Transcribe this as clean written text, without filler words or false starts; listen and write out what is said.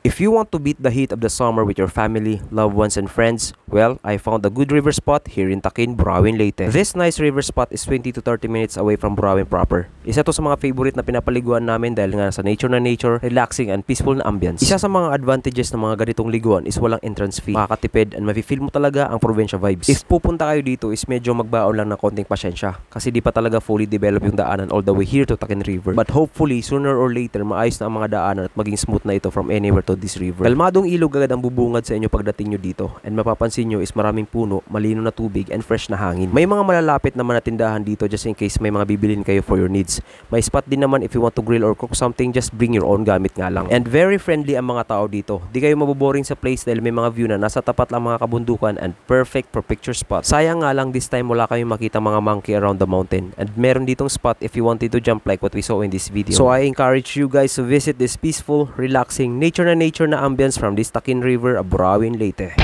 If you want to beat the heat of the summer with your family, loved ones, and friends, well, I found a good river spot here in Taquin, Burawin, Leyte. This nice river spot is 20 to 30 minutes away from Burawin proper. Isa to sa mga favorite na pinapaliguan namin dahil nga sa nature na nature, relaxing and peaceful na ambience. Isa sa mga advantages ng mga ganitong liguan is walang entrance fee. Makakatipid and mafe-feel mo talaga ang probinsya vibes. If pupunta kayo dito is medyo magbaon lang ng konting pasyensya kasi di pa talaga fully develop yung daanan all the way here to Taquin River. But hopefully, sooner or later, maayos na ang mga daanan at maging smooth na ito from anywhere to this river. Kalmadong ilog agad ang bubungad sa inyo pagdating nyo dito, and mapapansin nyo is maraming puno, malino na tubig, and fresh na hangin. May mga malalapit naman na tindahan dito just in case may mga bibilin kayo for your needs. May spot din naman if you want to grill or cook something, just bring your own gamit nga lang. And very friendly ang mga tao dito. Di kayo maboboring sa place dahil may mga view na nasa tapat lang mga kabundukan and perfect for picture spot. Sayang nga lang this time wala kayong makita mga monkey around the mountain, and meron ditong spot if you wanted to jump like what we saw in this video. So I encourage you guys to visit this peaceful, relaxing, nature na ambience from this Taquin River, Burawin, Leyte.